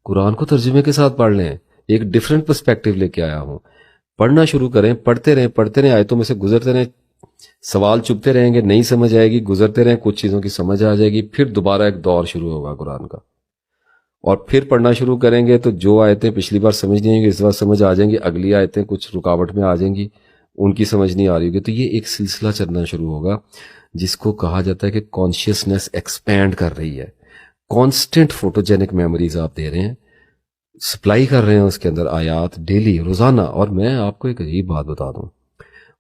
قرآن کو ترجمے کے ساتھ پڑھ لیں، ایک ڈیفرنٹ پرسپیکٹو لے کے آیا ہوں. پڑھنا شروع کریں، پڑھتے رہیں، آیتوں میں سے گزرتے رہیں، سوال چپتے رہیں گے، نہیں سمجھ آئے گی، گزرتے رہیں، کچھ چیزوں کی سمجھ آ جائے گی، پھر دوبارہ ایک دور شروع ہوگا قرآن کا، اور پھر پڑھنا شروع کریں گے تو جو آیتیں پچھلی بار سمجھ نہیں آئیں گی اس بار سمجھ آ جائیں گی، اگلی آیتیں کچھ رکاوٹ میں آ جائیں گی، ان کی سمجھ نہیں آ رہی ہوگی. تو یہ ایک سلسلہ چلنا شروع ہوگا جس کو کہا جاتا ہے کہ کانشیسنس ایکسپینڈ کر رہی ہے. کانسٹنٹ فوٹوجینک میموریز آپ دے رہے ہیں، سپلائی کر رہے ہیں اس کے اندر آیات ڈیلی روزانہ. اور میں آپ کو ایک عجیب بات بتا دوں،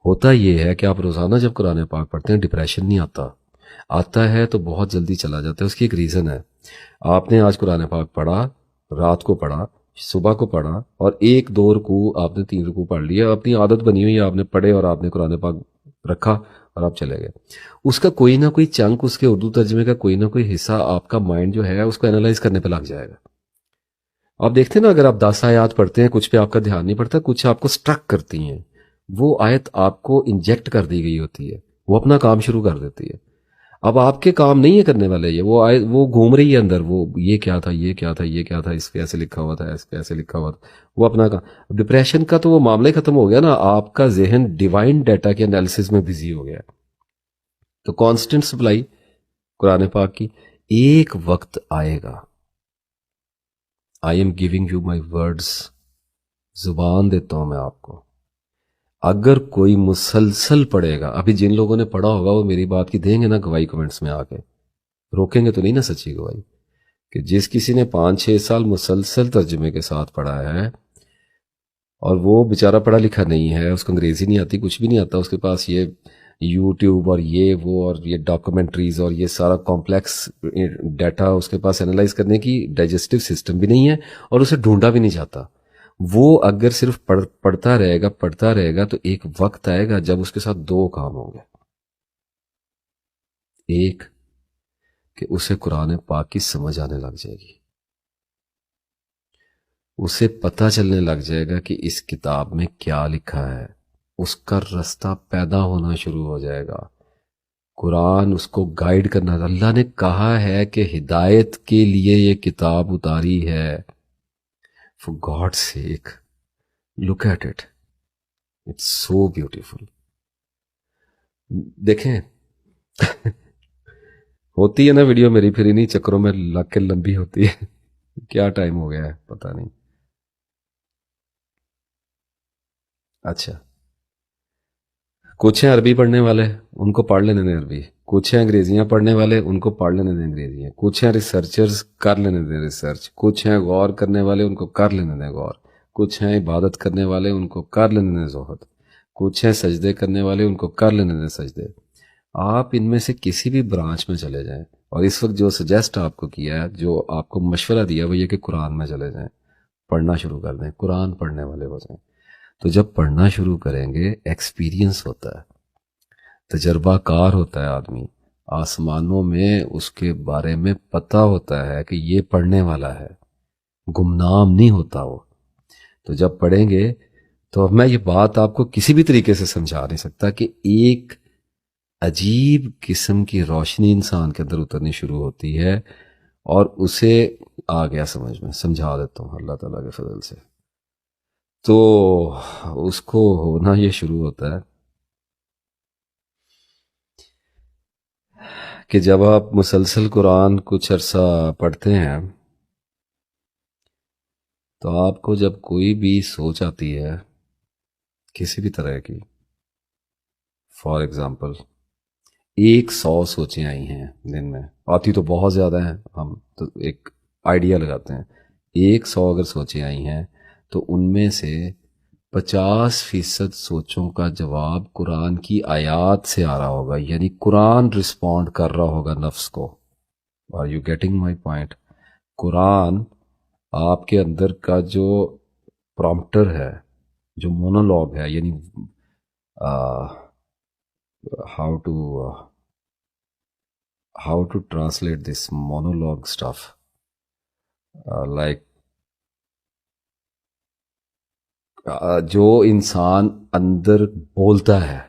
ہوتا یہ ہے کہ آپ روزانہ جب قرآن پاک پڑھتے ہیں ڈپریشن نہیں آتا ہے تو بہت جلدی چلا جاتا ہے. اس کی ایک ریزن ہے، آپ نے آج قرآن پاک پڑھا، رات کو پڑھا، صبح کو پڑھا، اور 1 2 رکوع آپ نے 3 رکوع پڑھ لیا، اپنی عادت بنی ہوئی ہے، آپ نے پڑھے اور آپ نے قرآن پاک رکھا اور آپ چلے گئے. اس کا کوئی نہ کوئی چنک، اس کے اردو ترجمے کا کوئی نہ کوئی حصہ آپ کا مائنڈ جو ہے اس کو انالائز کرنے پہ لگ جائے گا. آپ دیکھتے ہیں نا، اگر آپ 10 آیات پڑھتے ہیں، کچھ پہ آپ کا دھیان نہیں پڑتا، کچھ آپ کو سٹرک کرتی ہیں، وہ آیت آپ کو انجیکٹ کر دی گئی ہوتی ہے، وہ اپنا کام شروع کر دیتی ہے. اب آپ کے کام نہیں ہے کرنے والے، یہ وہ آیت وہ گھوم رہی ہے اندر، وہ یہ کیا تھا، یہ کیا تھا، یہ کیا تھا، اس پہ ایسے لکھا ہوا تھا، اس پہ ایسے لکھا ہوا تھا، وہ اپنا کام. ڈپریشن کا تو وہ معاملہ ہی ختم ہو گیا نا، آپ کا ذہن ڈیوائن ڈیٹا کے انالیسس میں بزی ہو گیا. تو کانسٹنٹ سپلائی قرآن پاک کی. ایک وقت آئے گا، I am giving you my words, زبان دیتا ہوں میں آپ کو، اگر کوئی مسلسل پڑھے گا، ابھی جن لوگوں نے پڑھا ہوگا وہ میری بات کی دیں گے نا گواہی کمنٹس میں آ کے، روکیں گے تو نہیں نا سچی گواہی، کہ جس کسی نے 5 6 سال مسلسل ترجمے کے ساتھ پڑھا ہے اور وہ بیچارہ پڑھا لکھا نہیں ہے، اس کو انگریزی نہیں آتی، کچھ بھی نہیں آتا، اس کے پاس یہ یوٹیوب اور یہ وہ اور یہ ڈاکومنٹریز اور یہ سارا کمپلیکس ڈیٹا اس کے پاس انالائز کرنے کی ڈائجسٹو سسٹم بھی نہیں ہے، اور اسے ڈھونڈا بھی نہیں جاتا. وہ اگر صرف پڑھتا رہے گا تو ایک وقت آئے گا جب اس کے ساتھ 2 کام ہوں گے. ایک کہ اسے قرآن پاک کی سمجھ آنے لگ جائے گی، اسے پتہ چلنے لگ جائے گا کہ اس کتاب میں کیا لکھا ہے، اس کا رستہ پیدا ہونا شروع ہو جائے گا. قرآن اس کو گائیڈ کرنا، اللہ نے کہا ہے کہ ہدایت کے لیے یہ کتاب اتاری ہے. For God's sake, look at it. It's so beautiful. دیکھیں ہوتی ہے نا ویڈیو میری پھر انہیں چکروں میں لگ کے لمبی ہوتی ہے. کیا ٹائم ہو گیا ہے پتہ نہیں. اچھا، کچھ ہیں عربی پڑھنے والے، ان کو پڑھ لینے دیں عربی. کچھ ہیں انگریزیاں پڑھنے والے، ان کو پڑھ لینے دیں انگریزیاں. کچھ ہیں ریسرچرز، کر لینے دیں ریسرچ. کچھ ہیں غور کرنے والے، ان کو کر لینے دیں غور. کچھ ہیں عبادت کرنے والے، ان کو کر لینے دیں زہد. کچھ ہیں سجدے کرنے والے، ان کو کر لینے دیں سجدے. آپ ان میں سے کسی بھی برانچ میں چلے جائیں، اور اس وقت جو سجیسٹ آپ کو کیا ہے، جو آپ کو مشورہ دیا وہ یہ کہ قرآن میں چلے جائیں، پڑھنا شروع کر دیں، قرآن پڑھنے والے ہو جائیں. تو جب پڑھنا شروع کریں گے ایکسپیرینس ہوتا ہے، تجربہ کار ہوتا ہے آدمی، آسمانوں میں اس کے بارے میں پتہ ہوتا ہے کہ یہ پڑھنے والا ہے، گمنام نہیں ہوتا وہ. تو جب پڑھیں گے تو اب میں یہ بات آپ کو کسی بھی طریقے سے سمجھا نہیں سکتا کہ ایک عجیب قسم کی روشنی انسان کے اندر اترنی شروع ہوتی ہے، اور اسے آ گیا سمجھ میں، سمجھا دیتا ہوں اللہ تعالیٰ کے فضل سے. تو اس کو ہونا یہ شروع ہوتا ہے کہ جب آپ مسلسل قرآن کچھ عرصہ پڑھتے ہیں تو آپ کو جب کوئی بھی سوچ آتی ہے کسی بھی طرح کی، فار ایگزامپل 100 سوچیں آئی ہیں دن میں، آتی تو بہت زیادہ ہیں، ہم تو ایک آئیڈیا لگاتے ہیں، 100 اگر سوچیں آئی ہیں تو ان میں سے 50% سوچوں کا جواب قرآن کی آیات سے آ رہا ہوگا، یعنی قرآن رسپونڈ کر رہا ہوگا نفس کو. Are you getting my point? قرآن آپ کے اندر کا جو پرومپٹر ہے، جو مونولوگ ہے، یعنی how to translate this monologue stuff, like جو انسان اندر بولتا ہے،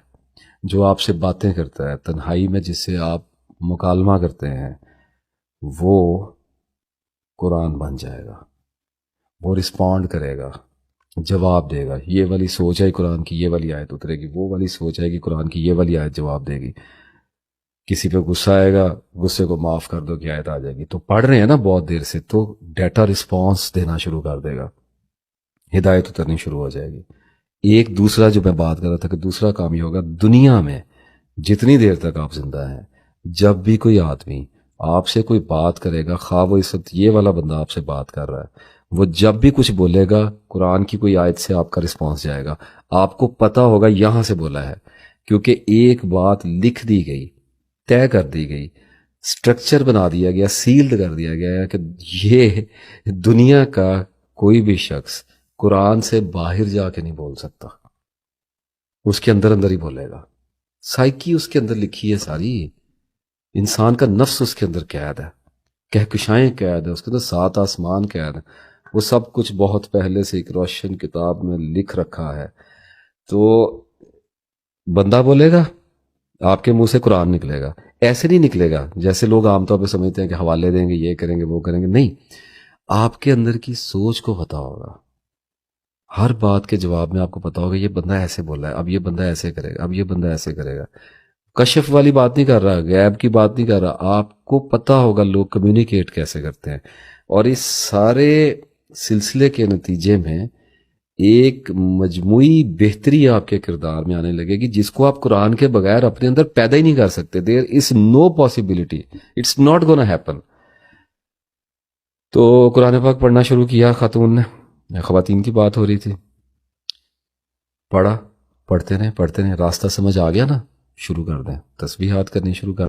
جو آپ سے باتیں کرتا ہے تنہائی میں، جس سے آپ مکالمہ کرتے ہیں، وہ قرآن بن جائے گا. وہ رسپونڈ کرے گا, جواب دے گا. یہ والی سوچ ہے قرآن کی, یہ والی آیت اترے گی. وہ والی سوچ ہے کہ قرآن کی, یہ والی آیت جواب دے گی. کسی پہ غصہ آئے گا, غصے کو معاف کر دو کہ آیت آ جائے گی. تو پڑھ رہے ہیں نا بہت دیر سے, تو ڈیٹا رسپانس دینا شروع کر دے گا, ہدایت اترنی شروع ہو جائے گی. ایک دوسرا جو میں بات کر رہا تھا کہ دوسرا کام یہ ہوگا, دنیا میں جتنی دیر تک آپ زندہ ہیں, جب بھی کوئی آدمی آپ سے کوئی بات کرے گا, خواہ وہ اس وقت یہ والا بندہ آپ سے بات کر رہا ہے, وہ جب بھی کچھ بولے گا قرآن کی کوئی آیت سے آپ کا رسپانس جائے گا. آپ کو پتا ہوگا یہاں سے بولا ہے, کیونکہ ایک بات لکھ دی گئی, طے کر دی گئی, سٹرکچر بنا دیا گیا, سیلڈ کر دیا گیا ہے کہ یہ دنیا کا کوئی بھی شخص قرآن سے باہر جا کے نہیں بول سکتا. اس کے اندر اندر ہی بولے گا. سائیکی اس کے اندر لکھی ہے ساری, انسان کا نفس اس کے اندر قید ہے, کہکشائیں قید ہے اس کے اندر, 7 آسمان قید ہے. وہ سب کچھ بہت پہلے سے ایک روشن کتاب میں لکھ رکھا ہے. تو بندہ بولے گا, آپ کے منہ سے قرآن نکلے گا. ایسے نہیں نکلے گا جیسے لوگ عام طور پہ سمجھتے ہیں کہ حوالے دیں گے, یہ کریں گے, وہ کریں گے. نہیں, آپ کے اندر کی سوچ کو پتا ہوگا. ہر بات کے جواب میں آپ کو پتا ہوگا یہ بندہ ایسے بولا ہے, اب یہ بندہ ایسے کرے گا, اب یہ بندہ ایسے کرے گا. کشف والی بات نہیں کر رہا, غیب کی بات نہیں کر رہا. آپ کو پتا ہوگا لوگ کمیونیکیٹ کیسے کرتے ہیں. اور اس سارے سلسلے کے نتیجے میں ایک مجموعی بہتری آپ کے کردار میں آنے لگے گی, جس کو آپ قرآن کے بغیر اپنے اندر پیدا ہی نہیں کر سکتے. There is no possibility, it's not gonna happen. تو قرآن پاک پڑھنا شروع کیا خاتون نے, خواتین کی بات ہو رہی تھی. پڑھا, پڑھتے رہیں, راستہ سمجھ آ گیا نا, شروع کر دیں, تسبیحات کرنی شروع کر